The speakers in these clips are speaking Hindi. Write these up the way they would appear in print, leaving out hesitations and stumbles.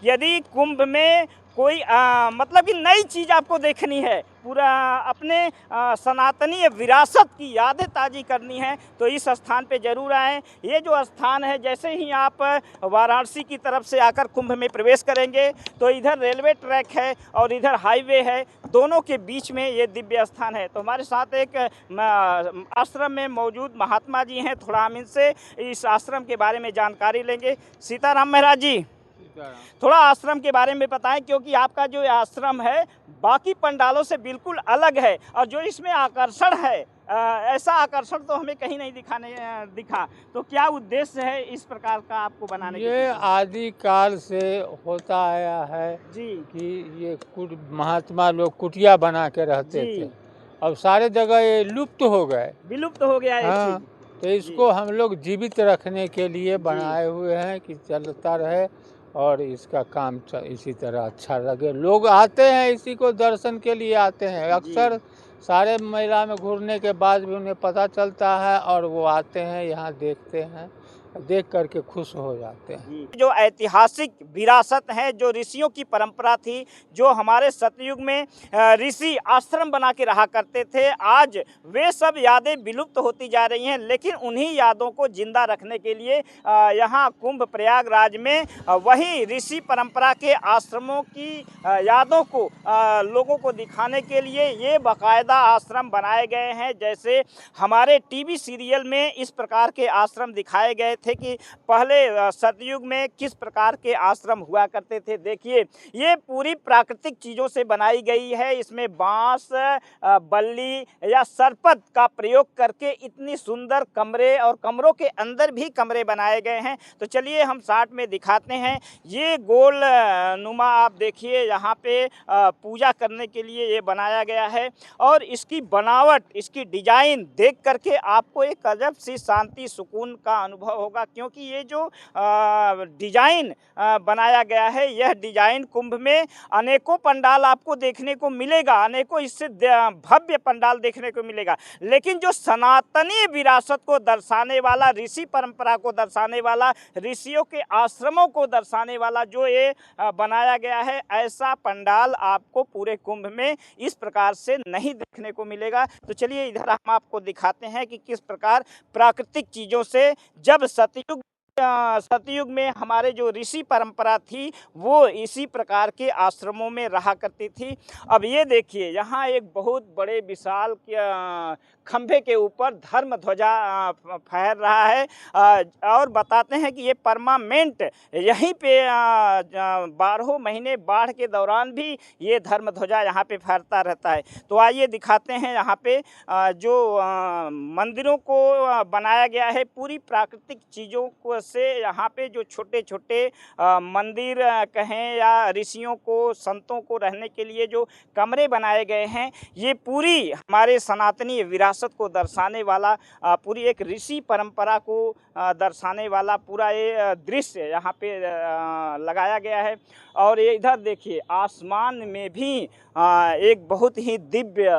यदि कुंभ में कोई मतलब कि नई चीज़ आपको देखनी है, पूरा अपने सनातनी विरासत की यादें ताज़ी करनी है, तो इस स्थान पे ज़रूर आएँ। ये जो स्थान है, जैसे ही आप वाराणसी की तरफ से आकर कुंभ में प्रवेश करेंगे तो इधर रेलवे ट्रैक है और इधर हाईवे है, दोनों के बीच में ये दिव्य स्थान है। तो हमारे साथ एक आश्रम में मौजूद महात्मा जी हैं, थोड़ा हम इनसे इस आश्रम के बारे में जानकारी लेंगे। सीताराम महाराज जी, थोड़ा आश्रम के बारे में बताएं, क्योंकि आपका जो आश्रम है बाकी पंडालों से बिल्कुल अलग है और जो इसमें आकर्षण है ऐसा आकर्षण तो हमें कहीं नहीं दिखा। तो क्या उद्देश्य है इस प्रकार का आपको बनाने के? ये आदि काल से होता आया है जी कि ये महात्मा लोग कुटिया बना के रहते जी। थे। अब सारे जगह ये लुप्त हो गए, विलुप्त हो गया है हाँ। तो इसको हम लोग जीवित रखने के लिए बनाए हुए हैं कि चलता रहे और इसका काम इसी तरह अच्छा लगे। लोग आते हैं, इसी को दर्शन के लिए आते हैं। अक्सर सारे मेला में घूरने के बाद भी उन्हें पता चलता है और वो आते हैं, यहाँ देखते हैं, देख करके खुश हो जाते हैं। जो ऐतिहासिक विरासत है, जो ऋषियों की परंपरा थी, जो हमारे सतयुग में ऋषि आश्रम बना के रहा करते थे, आज वे सब यादें विलुप्त होती जा रही हैं। लेकिन उन्हीं यादों को जिंदा रखने के लिए यहाँ कुंभ प्रयागराज में वही ऋषि परंपरा के आश्रमों की यादों को लोगों को दिखाने के लिए ये बाकायदा आश्रम बनाए गए हैं। जैसे हमारे टीवी सीरियल में इस प्रकार के आश्रम दिखाए गए थे कि पहले सतयुग में किस प्रकार के आश्रम हुआ करते थे। देखिए, ये पूरी प्राकृतिक चीज़ों से बनाई गई है। इसमें बांस, बल्ली या सरपत का प्रयोग करके इतनी सुंदर कमरे और कमरों के अंदर भी कमरे बनाए गए हैं। तो चलिए हम साथ में दिखाते हैं। ये गोल नुमा आप देखिए, यहाँ पे पूजा करने के लिए ये बनाया गया है और इसकी बनावट, इसकी डिजाइन देख करके आपको एक अजब सी शांति सुकून का अनुभव होगा, क्योंकि ये जो डिजाइन बनाया गया है, यह डिजाइन कुंभ में अनेकों पंडाल आपको देखने को मिलेगा, अनेकों इससे भव्य पंडाल देखने को मिलेगा। लेकिन जो सनातनी विरासत को दर्शाने वाला, ऋषि परंपरा को दर्शाने वाला, ऋषियों के आश्रमों को दर्शाने वाला जो ये बनाया गया है, ऐसा पंडाल आपको पूरे कुंभ में इस प्रकार से नहीं देखने को मिलेगा। तो चलिए इधर हम आपको दिखाते हैं कि किस प्रकार प्राकृतिक चीज़ों से, जब सतयुग में हमारे जो ऋषि परंपरा थी वो इसी प्रकार के आश्रमों में रहा करती थी। अब ये देखिए, यहाँ एक बहुत बड़े विशाल खंभे के ऊपर धर्म ध्वजा फहर रहा है और बताते हैं कि ये परमानेंट यहीं पे 12 महीने बाढ़ के दौरान भी ये धर्म ध्वजा यहाँ पे फहरता रहता है। तो आइए दिखाते हैं यहाँ पे जो मंदिरों को बनाया गया है पूरी प्राकृतिक चीज़ों को से। यहाँ पे जो छोटे छोटे मंदिर कहें या ऋषियों को, संतों को रहने के लिए जो कमरे बनाए गए हैं, ये पूरी हमारे सनातनी विरासत को दर्शाने वाला, पूरी एक ऋषि परंपरा को दर्शाने वाला पूरा ये दृश्य यहाँ पे लगाया गया है। और ये इधर देखिए, आसमान में भी एक बहुत ही दिव्य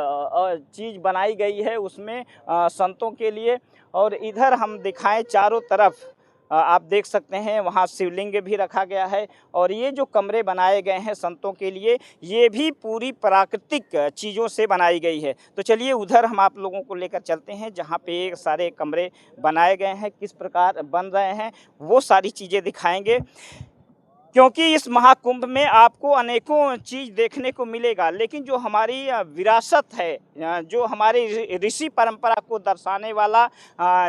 चीज़ बनाई गई है उसमें संतों के लिए। और इधर हम दिखाएं, चारों तरफ आप देख सकते हैं वहाँ शिवलिंग भी रखा गया है। और ये जो कमरे बनाए गए हैं संतों के लिए, ये भी पूरी प्राकृतिक चीज़ों से बनाई गई है। तो चलिए उधर हम आप लोगों को लेकर चलते हैं जहाँ पे सारे कमरे बनाए गए हैं, किस प्रकार बन रहे हैं वो सारी चीज़ें दिखाएंगे, क्योंकि इस महाकुंभ में आपको अनेकों चीज़ देखने को मिलेगा। लेकिन जो हमारी विरासत है, जो हमारी ऋषि परंपरा को दर्शाने वाला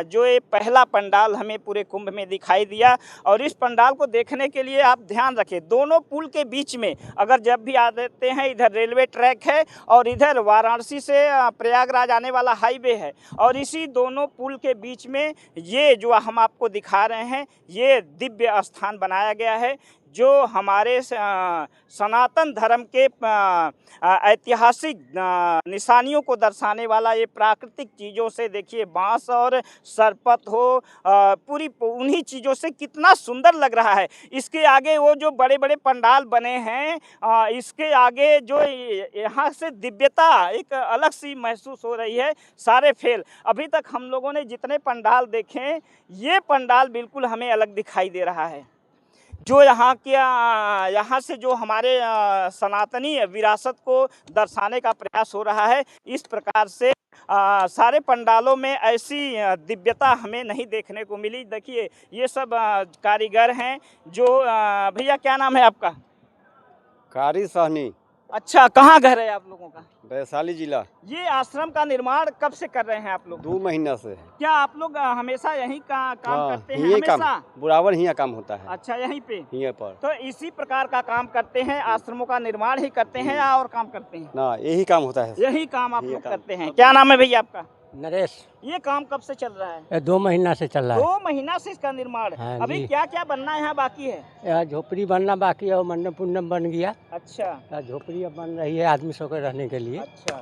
जो ये पहला पंडाल हमें पूरे कुंभ में दिखाई दिया, और इस पंडाल को देखने के लिए आप ध्यान रखें, दोनों पुल के बीच में अगर जब भी आ देते हैं, इधर रेलवे ट्रैक है और इधर वाराणसी से प्रयागराज आने वाला हाईवे है, और इसी दोनों पुल के बीच में ये जो हम आपको दिखा रहे हैं, ये दिव्य स्थान बनाया गया है, जो हमारे सनातन धर्म के ऐतिहासिक निशानियों को दर्शाने वाला ये प्राकृतिक चीज़ों से। देखिए, बांस और सरपत हो, पूरी उन्हीं चीज़ों से कितना सुंदर लग रहा है। इसके आगे वो जो बड़े बड़े पंडाल बने हैं, इसके आगे जो यहाँ से दिव्यता एक अलग सी महसूस हो रही है। सारे फेल, अभी तक हम लोगों ने जितने पंडाल देखे, ये पंडाल बिल्कुल हमें अलग दिखाई दे रहा है। जो यहाँ से जो हमारे सनातनी विरासत को दर्शाने का प्रयास हो रहा है, इस प्रकार से सारे पंडालों में ऐसी दिव्यता हमें नहीं देखने को मिली। देखिए ये सब कारीगर हैं जो भैया क्या नाम है आपका? कारी सहनी, अच्छा, कहाँ घर है आप लोगों का? वैशाली जिला। ये आश्रम का निर्माण कब से कर रहे हैं आप लोग? 2 महीना से। क्या आप लोग हमेशा यहीं का काम करते हैं? यही हमेशा काम बराबर यहाँ काम होता है। अच्छा, यहीं पे यहाँ पर तो इसी प्रकार का काम करते हैं, आश्रमों का निर्माण ही करते हैं या और काम करते हैं? ना, यही काम होता है। यही काम आप यही लोग काम। करते हैं। क्या नाम है भैया आपका? नरेश। ये काम कब से चल रहा है? 2 महीना से चल रहा है। 2 महीना से इसका निर्माण। हाँ अभी जी। क्या क्या बनना यहाँ बाकी है? यहाँ झोपड़ी बनना बाकी है और मंडप उंडप बन गया। अच्छा यहाँ झोपड़ी अब बन रही है आदमी सब के रहने के लिए। अच्छा,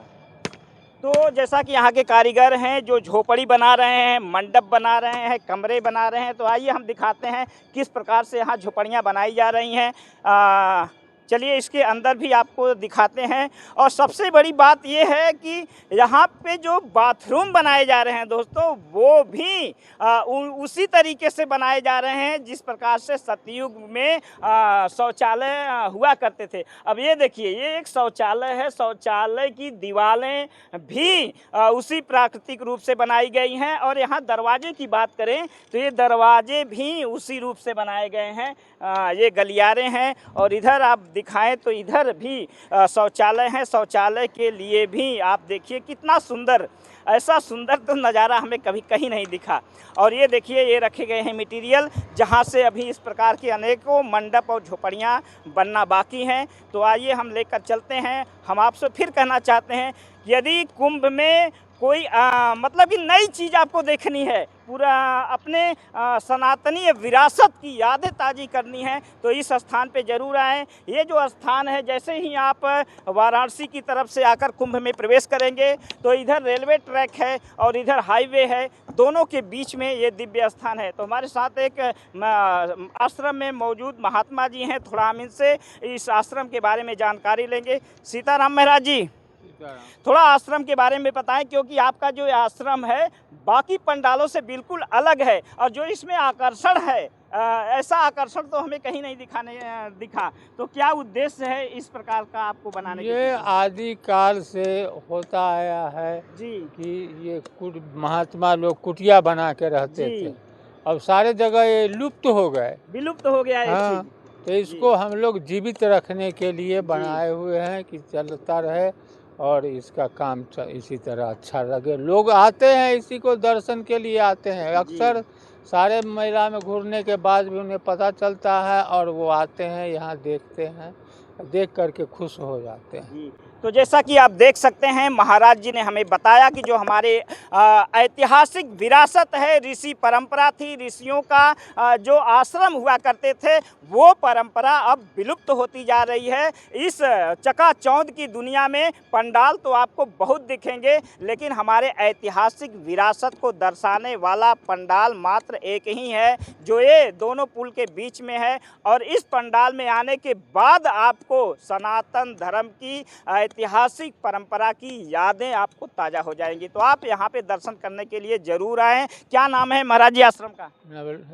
तो जैसा कि यहाँ के कारीगर हैं जो झोपड़ी बना रहे हैं, मंडप बना रहे हैं, कमरे बना रहे हैं, तो आइए हम दिखाते हैं किस प्रकार से यहाँ झोपड़ियाँ बनाई जा रही हैं। चलिए इसके अंदर भी आपको दिखाते हैं। और सबसे बड़ी बात ये है कि यहाँ पे जो बाथरूम बनाए जा रहे हैं दोस्तों, वो भी उसी तरीके से बनाए जा रहे हैं जिस प्रकार से सतयुग में शौचालय हुआ करते थे। अब ये देखिए, ये एक शौचालय है, शौचालय की दीवारें भी उसी प्राकृतिक रूप से बनाई गई हैं। और यहाँ दरवाजे की बात करें तो ये दरवाजे भी उसी रूप से बनाए गए हैं। ये गलियारे हैं और इधर आप दिखाएं तो इधर भी शौचालय है। शौचालय के लिए भी आप देखिए कितना सुंदर, ऐसा सुंदर तो नज़ारा हमें कभी कहीं नहीं दिखा। और ये देखिए, ये रखे गए हैं मटेरियल जहाँ से अभी इस प्रकार की अनेकों मंडप और झोपड़ियाँ बनना बाकी हैं। तो आइए हम लेकर चलते हैं। हम आपसे फिर कहना चाहते हैं, यदि कुंभ में कोई मतलब कि नई चीज़ आपको देखनी है, पूरा अपने सनातनी विरासत की यादें ताज़ी करनी है, तो इस स्थान पे ज़रूर आएँ। ये जो स्थान है, जैसे ही आप वाराणसी की तरफ से आकर कुंभ में प्रवेश करेंगे तो इधर रेलवे ट्रैक है और इधर हाईवे है, दोनों के बीच में ये दिव्य स्थान है। तो हमारे साथ एक आश्रम में मौजूद महात्मा जी हैं, थोड़ा हम इनसे इस आश्रम के बारे में जानकारी लेंगे। सीताराम महाराज जी, थोड़ा आश्रम के बारे में बताएं, क्योंकि आपका जो आश्रम है बाकी पंडालों से बिल्कुल अलग है और जो इसमें आकर्षण है, ऐसा आकर्षण तो हमें कहीं नहीं दिखा। तो क्या उद्देश्य है इस प्रकार का आपको बनाने के? ये आदि काल से होता आया है जी कि ये महात्मा लोग कुटिया बना के रहते जी। थे। अब सारे जगह ये लुप्त हो गए, विलुप्त हो गया है। हाँ, तो इसको हम लोग जीवित रखने के लिए बनाए हुए हैं कि चलता रहे और इसका काम इसी तरह अच्छा लगे। लोग आते हैं, इसी को दर्शन के लिए आते हैं। अक्सर सारे मेला में घूरने के बाद भी उन्हें पता चलता है और वो आते हैं, यहाँ देखते हैं, देख करके खुश हो जाते हैं। तो जैसा कि आप देख सकते हैं, महाराज जी ने हमें बताया कि जो हमारे ऐतिहासिक विरासत है, ऋषि परंपरा थी, ऋषियों का जो आश्रम हुआ करते थे, वो परंपरा अब विलुप्त होती जा रही है। इस चकाचौंध की दुनिया में पंडाल तो आपको बहुत दिखेंगे, लेकिन हमारे ऐतिहासिक विरासत को दर्शाने वाला पंडाल मात्र एक ही है, जो ये दोनों पुल के बीच में है। और इस पंडाल में आने के बाद आपको सनातन धर्म की ऐतिहासिक परंपरा की यादें आपको ताज़ा हो जाएंगी। तो आप यहाँ पे दर्शन करने के लिए जरूर आएँ। क्या नाम है महाराज जी आश्रम का?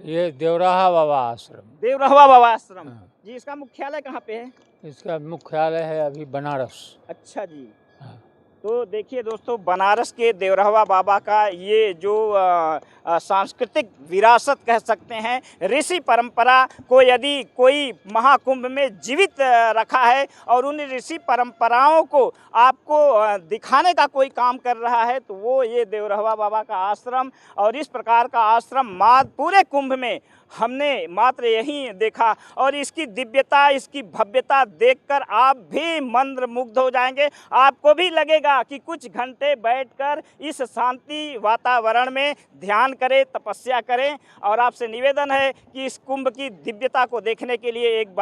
ये देवराहा बाबा आश्रम। देवराहा बाबा आश्रम। हाँ। जी, इसका मुख्यालय कहाँ पे है? इसका मुख्यालय है अभी बनारस। अच्छा जी। हाँ। तो देखिए दोस्तों, बनारस के देवराहा बाबा का ये जो सांस्कृतिक विरासत कह सकते हैं, ऋषि परंपरा को यदि कोई महाकुंभ में जीवित रखा है और उन ऋषि परंपराओं को आपको दिखाने का कोई काम कर रहा है, तो वो ये देवराहा बाबा का आश्रम। और इस प्रकार का आश्रम पूरे कुंभ में हमने मात्र यही देखा और इसकी दिव्यता, इसकी भव्यता देखकर आप भी मंत्रमुग्ध हो जाएंगे। आपको भी लगेगा कि कुछ घंटे बैठकर इस शांति वातावरण में ध्यान करें, तपस्या करें। और आपसे निवेदन है कि इस कुंभ की दिव्यता को देखने के लिए एक बार